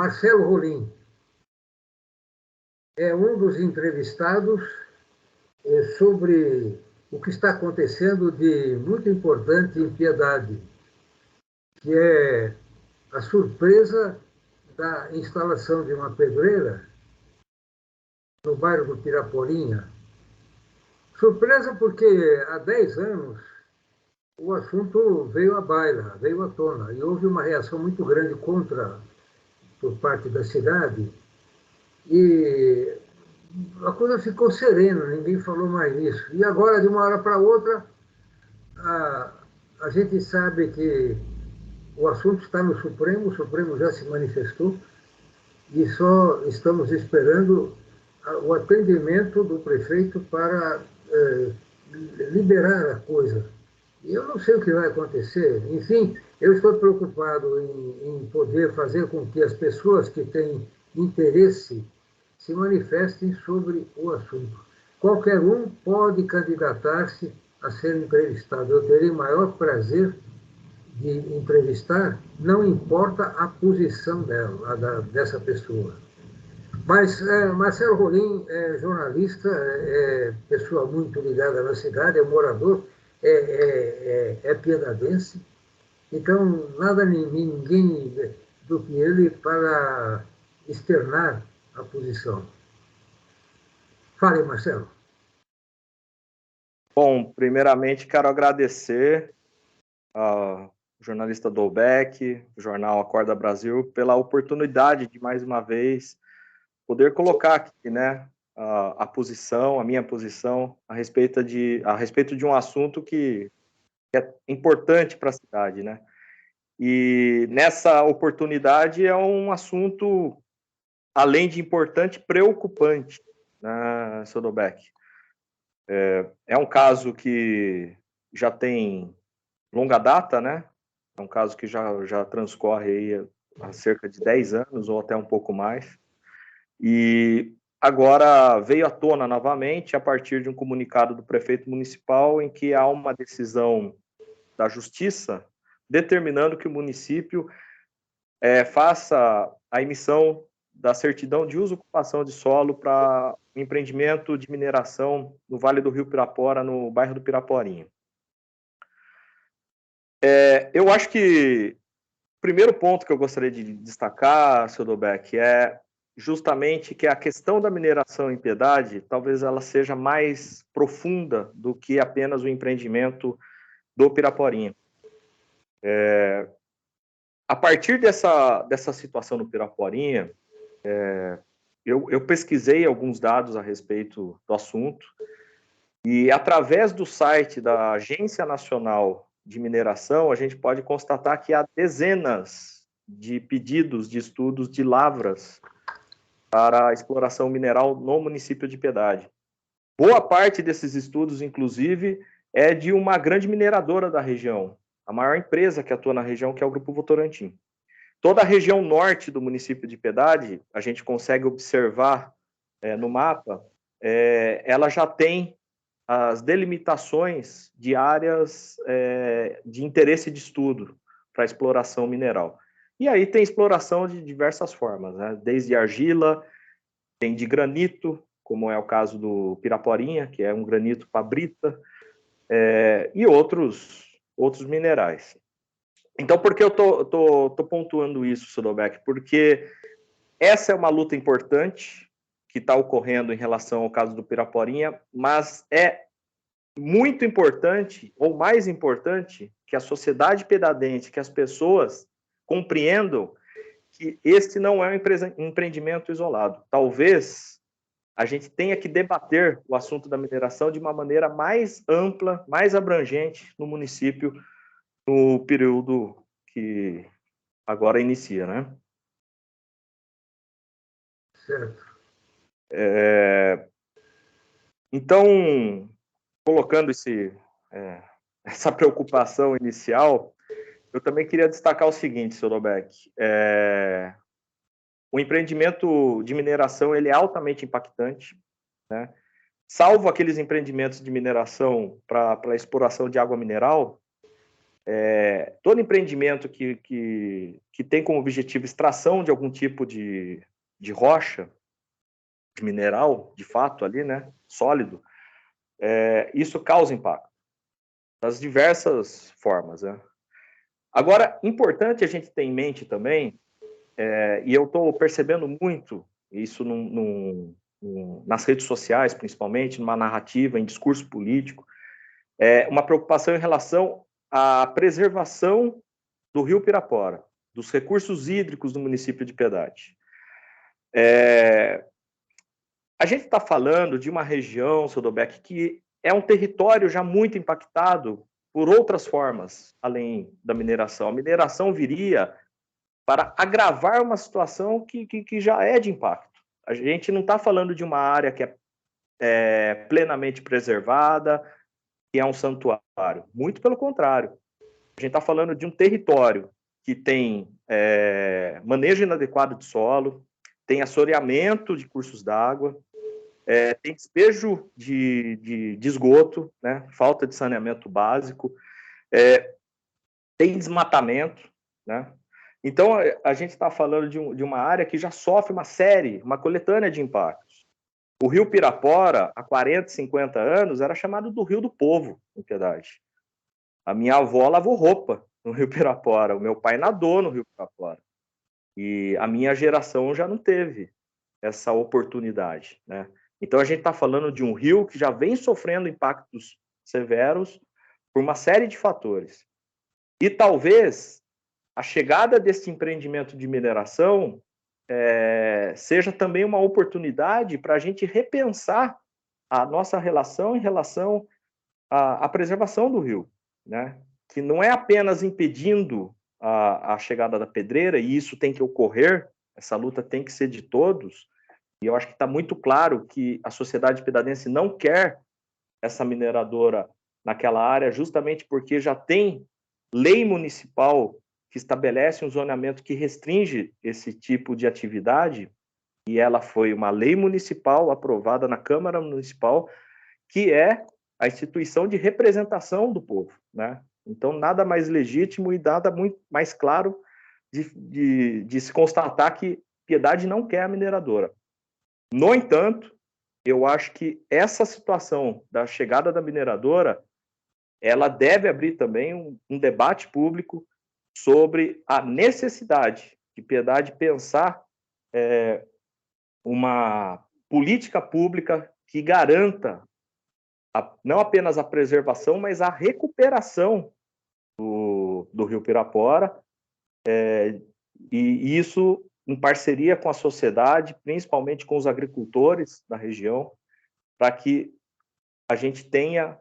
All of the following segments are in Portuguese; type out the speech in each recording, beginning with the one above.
Marcelo Rolim é um dos entrevistados sobre o que está acontecendo de muito importante em Piedade, que é a surpresa da instalação de uma pedreira no bairro do Piraporinha. Surpresa porque há 10 anos o assunto veio à baila, veio à tona, e houve uma reação muito grande contra, por parte da cidade, e a coisa ficou serena, ninguém falou mais nisso. E agora, de uma hora para outra, a gente sabe que o assunto está no Supremo, o Supremo já se manifestou, e só estamos esperando o atendimento do prefeito para liberar a coisa. E eu não sei o que vai acontecer. Enfim, eu estou preocupado em poder fazer com que as pessoas que têm interesse se manifestem sobre o assunto. Qualquer um pode candidatar-se a ser entrevistado. Eu terei maior prazer de entrevistar, não importa a posição dessa pessoa. Mas Marcelo Rolim é jornalista, é pessoa muito ligada na cidade, é morador, é piedadense, então nada ninguém do que ele para externar a posição. Fale, Marcelo. Bom, primeiramente quero agradecer ao jornalista Dolbeck, o jornal Acorda Brasil, pela oportunidade de, mais uma vez, poder colocar aqui, né, a minha posição a respeito de um assunto que é importante para a cidade, né? E nessa oportunidade é um assunto, além de importante, preocupante, né, seu Dolbeck? É um caso que já tem longa data, né? É um caso que já transcorre aí há cerca de 10 anos ou até um pouco mais. E agora veio à tona novamente a partir de um comunicado do prefeito municipal em que há uma decisão da Justiça determinando que o município faça a emissão da certidão de uso e ocupação de solo para empreendimento de mineração no Vale do Rio Pirapora, no bairro do Piraporinha. Eu acho que o primeiro ponto que eu gostaria de destacar, seu Dolbeck, é justamente que a questão da mineração em Piedade, talvez ela seja mais profunda do que apenas o empreendimento do Piraporinha. A partir dessa situação no Piraporinha, eu pesquisei alguns dados a respeito do assunto e, através do site da Agência Nacional de Mineração, a gente pode constatar que há dezenas de pedidos de estudos de lavras para a exploração mineral no município de Piedade. Boa parte desses estudos, inclusive, é de uma grande mineradora da região, a maior empresa que atua na região, que é o Grupo Votorantim. Toda a região norte do município de Piedade, a gente consegue observar no mapa, ela já tem as delimitações de áreas de interesse de estudo para exploração mineral. E aí tem exploração de diversas formas, né? Desde argila, tem de granito, como é o caso do Piraporinha, que é um granito para brita, e outros minerais. Então, por que eu tô pontuando isso, Sudobeck? Porque essa é uma luta importante que está ocorrendo em relação ao caso do Piraporinha, mas é muito importante, ou mais importante, que a sociedade piedadense, que as pessoas compreendam que este não é um empreendimento isolado. Talvez a gente tenha que debater o assunto da mineração de uma maneira mais ampla, mais abrangente no município, no período que agora inicia, né? Certo. Então, colocando essa preocupação inicial, eu também queria destacar o seguinte, seu Dolbeck. O empreendimento de mineração ele é altamente impactante, né? Salvo aqueles empreendimentos de mineração para exploração de água mineral, todo empreendimento que tem como objetivo extração de algum tipo de rocha, de mineral, de fato ali, né, sólido, isso causa impacto, das diversas formas, né? Agora, importante a gente ter em mente também, e eu estou percebendo muito isso nas redes sociais, principalmente, numa narrativa, em discurso político, uma preocupação em relação à preservação do Rio Pirapora, dos recursos hídricos do município de Piedade. A gente está falando de uma região, seu Dobeck, que é um território já muito impactado por outras formas, além da mineração. A mineração viria para agravar uma situação que já é de impacto. A gente não está falando de uma área que é plenamente preservada, que é um santuário. Muito pelo contrário. A gente está falando de um território que tem manejo inadequado de solo, tem assoreamento de cursos d'água, tem despejo de esgoto, né? Falta de saneamento básico, tem desmatamento, né? Então, a gente está falando de uma área que já sofre uma coletânea de impactos. O Rio Pirapora, há 40, 50 anos, era chamado do Rio do Povo, em Piedade. A minha avó lavou roupa no Rio Pirapora, o meu pai nadou no Rio Pirapora. E a minha geração já não teve essa oportunidade, né? Então, a gente está falando de um rio que já vem sofrendo impactos severos por uma série de fatores. E talvez a chegada desse empreendimento de mineração seja também uma oportunidade para a gente repensar a nossa relação em relação à preservação do rio, né? Que não é apenas impedindo a chegada da pedreira, e isso tem que ocorrer, essa luta tem que ser de todos, e eu acho que está muito claro que a sociedade piedadense não quer essa mineradora naquela área, justamente porque já tem lei municipal que estabelece um zoneamento que restringe esse tipo de atividade, e ela foi uma lei municipal aprovada na Câmara Municipal, que é a instituição de representação do povo, né? Então, nada mais legítimo e nada muito mais claro de se constatar que Piedade não quer a mineradora. No entanto, eu acho que essa situação da chegada da mineradora, ela deve abrir também um debate público sobre a necessidade de Piedade pensar uma política pública que garanta não apenas a preservação, mas a recuperação do Rio Pirapora, e isso em parceria com a sociedade, principalmente com os agricultores da região, para que a gente tenha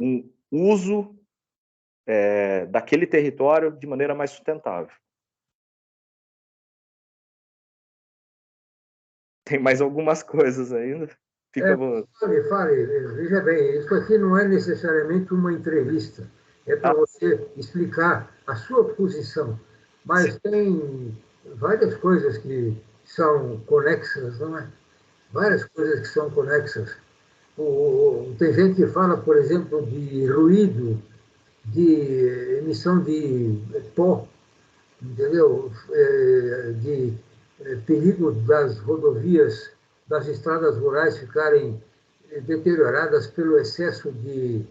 um uso daquele território de maneira mais sustentável. Tem mais algumas coisas ainda. Fica bom. Fale. Veja bem, isso aqui não é necessariamente uma entrevista. É para você explicar a sua posição. Mas tem várias coisas que são conexas, não é? Várias coisas que são conexas. Tem gente que fala, por exemplo, de ruído, de emissão de pó, entendeu? De perigo das rodovias, das estradas rurais ficarem deterioradas pelo excesso de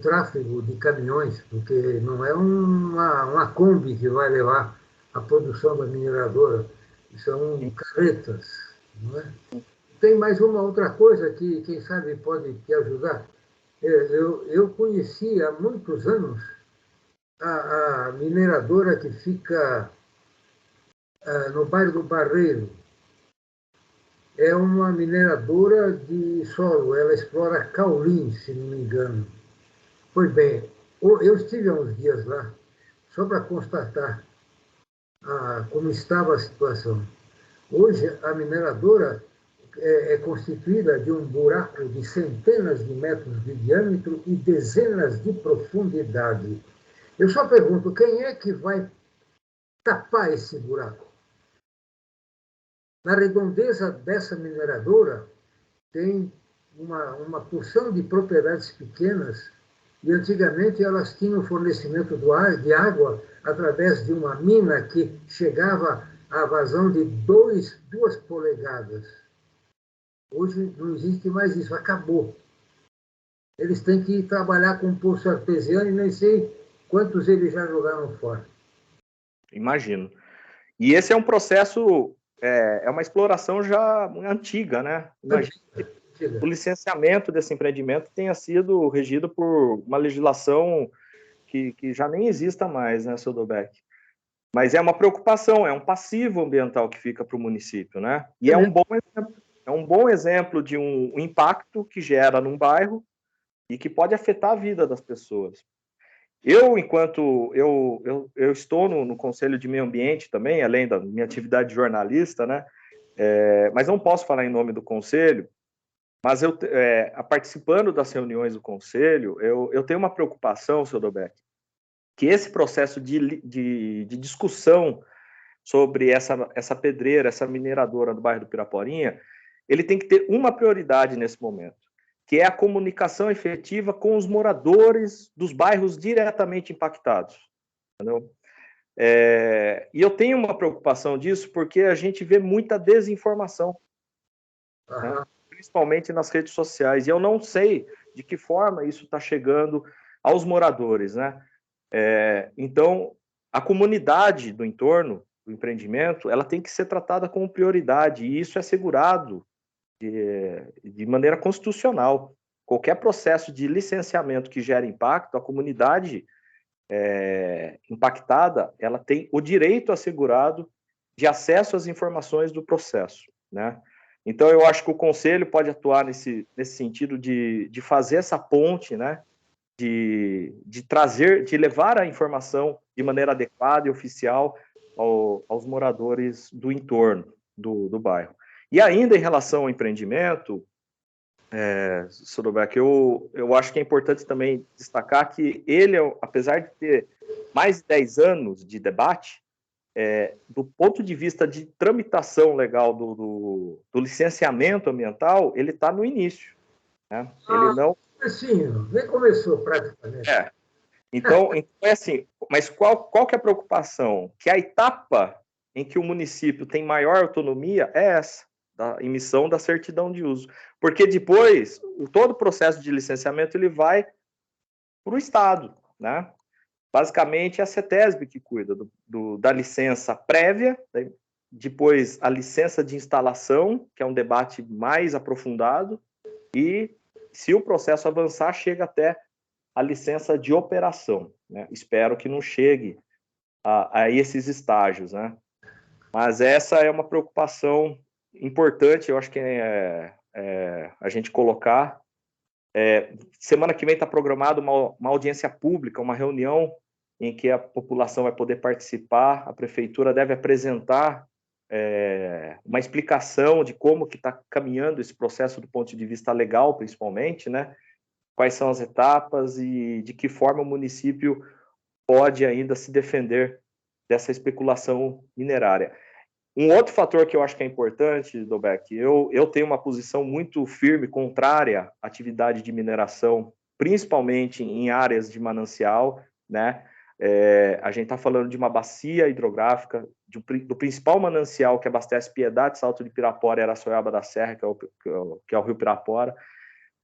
tráfego de caminhões, porque não é uma Kombi que vai levar a produção da mineradora, são carretas, não é? Tem mais uma outra coisa que, quem sabe, pode te ajudar. Eu conheci há muitos anos a mineradora que fica no bairro do Barreiro. É uma mineradora de solo, ela explora caulim, se não me engano. Pois bem, eu estive há uns dias lá, só para constatar como estava a situação. Hoje, a mineradora é constituída de um buraco de centenas de metros de diâmetro e dezenas de profundidade. Eu só pergunto, quem é que vai tapar esse buraco? Na redondeza dessa mineradora tem uma porção de propriedades pequenas E antigamente elas tinham fornecimento de água através de uma mina que chegava a vazão de 2 polegadas. Hoje não existe mais isso, acabou. Eles têm que ir trabalhar com poço artesiano e nem sei quantos eles já jogaram fora. Imagino. E esse é um processo, é uma exploração já antiga, né? Imagina que o licenciamento desse empreendimento tenha sido regido por uma legislação que já nem exista mais, né, seu Dobeck? Mas é uma preocupação, é um passivo ambiental que fica para o município, né? E é um bom exemplo de um impacto que gera num bairro e que pode afetar a vida das pessoas. Enquanto eu estou no Conselho de Meio Ambiente também, além da minha atividade de jornalista, né? Mas não posso falar em nome do Conselho, mas participando das reuniões do Conselho, eu tenho uma preocupação, seu Dobeck, que esse processo de discussão sobre essa pedreira, essa mineradora do bairro do Piraporinha, ele tem que ter uma prioridade nesse momento, que é a comunicação efetiva com os moradores dos bairros diretamente impactados. Entendeu? E eu tenho uma preocupação disso porque a gente vê muita desinformação, né? Principalmente nas redes sociais, e eu não sei de que forma isso está chegando aos moradores, né? Então, a comunidade do entorno do empreendimento, ela tem que ser tratada como prioridade, e isso é assegurado de maneira constitucional. Qualquer processo de licenciamento que gere impacto, a comunidade impactada, ela tem o direito assegurado de acesso às informações do processo, né? Então, eu acho que o Conselho pode atuar nesse sentido de fazer essa ponte, né? De trazer, de levar a informação de maneira adequada e oficial aos moradores do entorno do bairro. E ainda em relação ao empreendimento, Sodobeck, eu acho que é importante também destacar que ele, apesar de ter mais de 10 anos de debate, do ponto de vista de tramitação legal do licenciamento ambiental, ele está no início, né? Ele não... Nem começou praticamente. Então, é assim, mas qual que é a preocupação? Que a etapa em que o município tem maior autonomia é essa, da emissão da certidão de uso. Porque depois, todo o processo de licenciamento ele vai para o Estado, né? Basicamente, é a CETESB que cuida da licença prévia, depois a licença de instalação, que é um debate mais aprofundado, e se o processo avançar, chega até a licença de operação, né? Espero que não chegue a esses estágios, né? Mas essa é uma preocupação importante, eu acho que a gente colocar. Semana que vem está programada uma audiência pública, uma reunião em que a população vai poder participar, a prefeitura deve apresentar uma explicação de como que está caminhando esse processo do ponto de vista legal, principalmente, né? Quais são as etapas e de que forma o município pode ainda se defender dessa especulação minerária. Um outro fator que eu acho que é importante, Dobeck, eu tenho uma posição muito firme contrária à atividade de mineração, principalmente em áreas de manancial, né? A gente está falando de uma bacia hidrográfica, do principal manancial que abastece Piedade, Salto de Pirapora e Araçoiaba da Serra, que é o Rio Pirapora,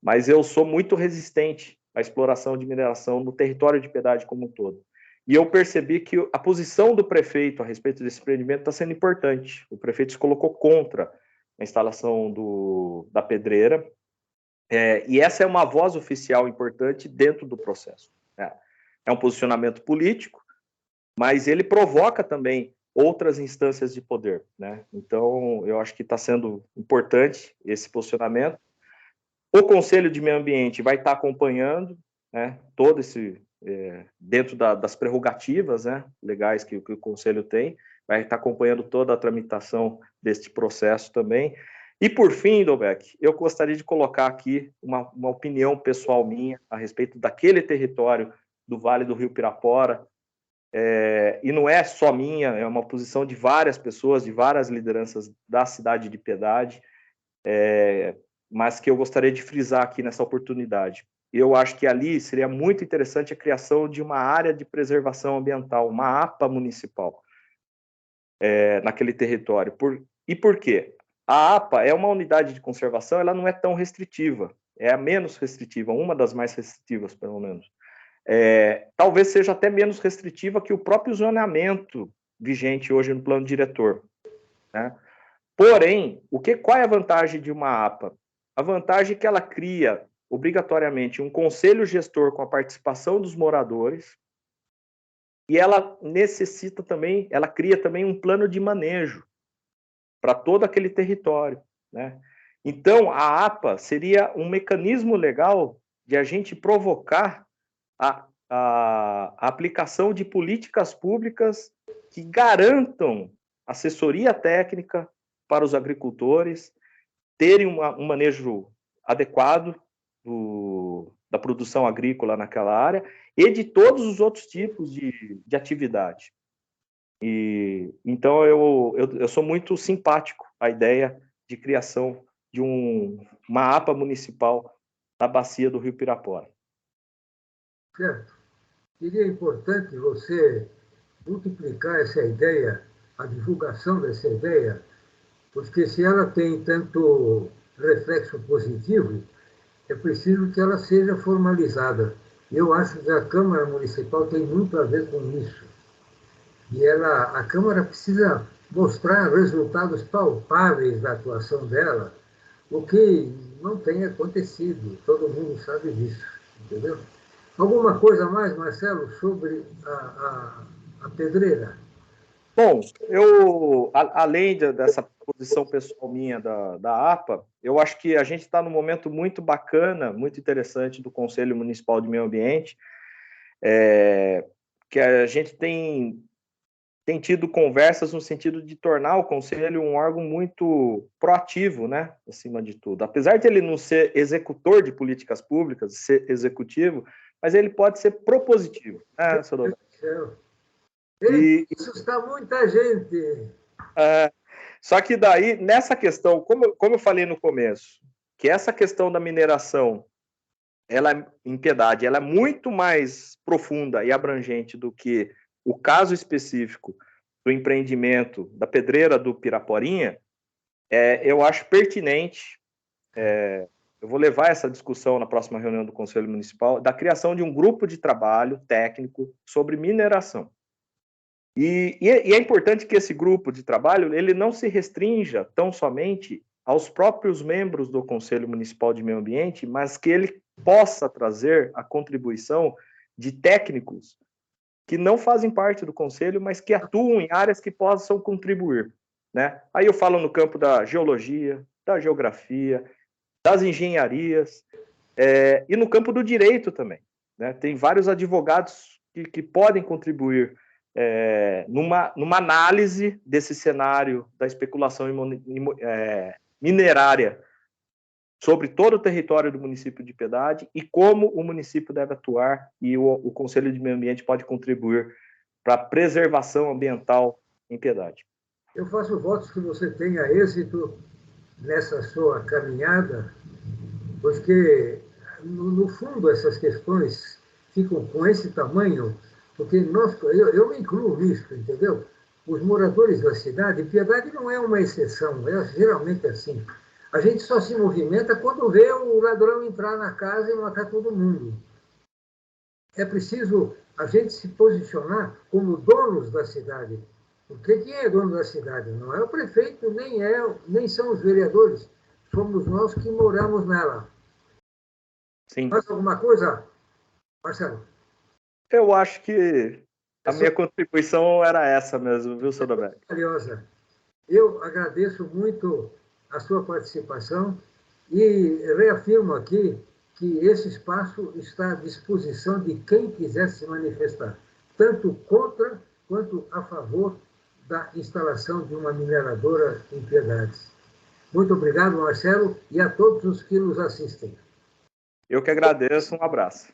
mas eu sou muito resistente à exploração de mineração no território de Piedade como um todo. E eu percebi que a posição do prefeito a respeito desse empreendimento está sendo importante. O prefeito se colocou contra a instalação da pedreira, e essa é uma voz oficial importante dentro do processo. É um posicionamento político, mas ele provoca também outras instâncias de poder, né? Então, eu acho que está sendo importante esse posicionamento. O Conselho de Meio Ambiente vai estar acompanhando, né, todo esse, dentro das prerrogativas, né, legais que o Conselho tem, vai estar acompanhando toda a tramitação deste processo também. E, por fim, Dobeck, eu gostaria de colocar aqui uma opinião pessoal minha a respeito daquele território do Vale do Rio Pirapora, e não é só minha, é uma posição de várias pessoas, de várias lideranças da cidade de Piedade, mas que eu gostaria de frisar aqui nessa oportunidade. eu acho que ali seria muito interessante a criação de uma área de preservação ambiental, uma APA municipal, naquele território. E por quê? A APA é uma unidade de conservação, ela não é tão restritiva, é a menos restritiva, uma das mais restritivas, pelo menos. Talvez seja até menos restritiva que o próprio zoneamento vigente hoje no plano diretor, né? Porém, qual é a vantagem de uma APA? A vantagem é que ela cria, obrigatoriamente, um conselho gestor com a participação dos moradores e ela necessita também, ela cria também um plano de manejo para todo aquele território, né? Então, a APA seria um mecanismo legal de a gente provocar a aplicação de políticas públicas que garantam assessoria técnica para os agricultores terem um manejo adequado da produção agrícola naquela área e de todos os outros tipos de atividade. Então, eu sou muito simpático à ideia de criação de uma APA municipal na bacia do Rio Pirapora. Certo. Seria importante você multiplicar essa ideia, a divulgação dessa ideia, porque se ela tem tanto reflexo positivo, é preciso que ela seja formalizada. Eu acho que a Câmara Municipal tem muito a ver com isso. E a Câmara precisa mostrar resultados palpáveis da atuação dela, o que não tem acontecido, todo mundo sabe disso, entendeu? Alguma coisa mais, Marcelo, sobre a pedreira? Bom, além dessa posição pessoal minha da APA, eu acho que a gente está num momento muito bacana, muito interessante do Conselho Municipal de Meio Ambiente, que a gente tem tido conversas no sentido de tornar o Conselho um órgão muito proativo, né, acima de tudo. Apesar de ele não ser executor de políticas públicas, ser executivo, mas ele pode ser propositivo, né, seu doutor? Ele assusta muita gente. Só que daí, nessa questão, como eu falei no começo, que essa questão da mineração, em Piedade, ela é muito mais profunda e abrangente do que o caso específico do empreendimento da pedreira do Piraporinha, eu acho pertinente, eu vou levar essa discussão na próxima reunião do Conselho Municipal, da criação de um grupo de trabalho técnico sobre mineração. E é importante que esse grupo de trabalho ele não se restrinja tão somente aos próprios membros do Conselho Municipal de Meio Ambiente, mas que ele possa trazer a contribuição de técnicos que não fazem parte do Conselho, mas que atuam em áreas que possam contribuir, né? Aí eu falo no campo da geologia, da geografia, das engenharias, e no campo do direito também, né? Tem vários advogados que podem contribuir numa análise desse cenário da especulação minerária sobre todo o território do município de Piedade e como o município deve atuar e o Conselho de Meio Ambiente pode contribuir para a preservação ambiental em Piedade. Eu faço votos que você tenha êxito nessa sua caminhada, porque, no fundo, essas questões ficam com esse tamanho, porque eu me incluo nisso, entendeu? Os moradores da cidade, Piedade não é uma exceção, geralmente assim. A gente só se movimenta quando vê o ladrão entrar na casa e matar todo mundo. É preciso a gente se posicionar como donos da cidade. Porque quem é dono da cidade? Não é o prefeito, nem são os vereadores. Somos nós que moramos nela. Sim. Mais alguma coisa, Marcelo? Eu acho que a minha contribuição era essa mesmo, viu, seu Roberto? Valiosa. Eu agradeço muito a sua participação e reafirmo aqui que esse espaço está à disposição de quem quiser se manifestar, tanto contra quanto a favor da instalação de uma mineradora em Piedades. Muito obrigado, Marcelo, e a todos os que nos assistem. Eu que agradeço, um abraço.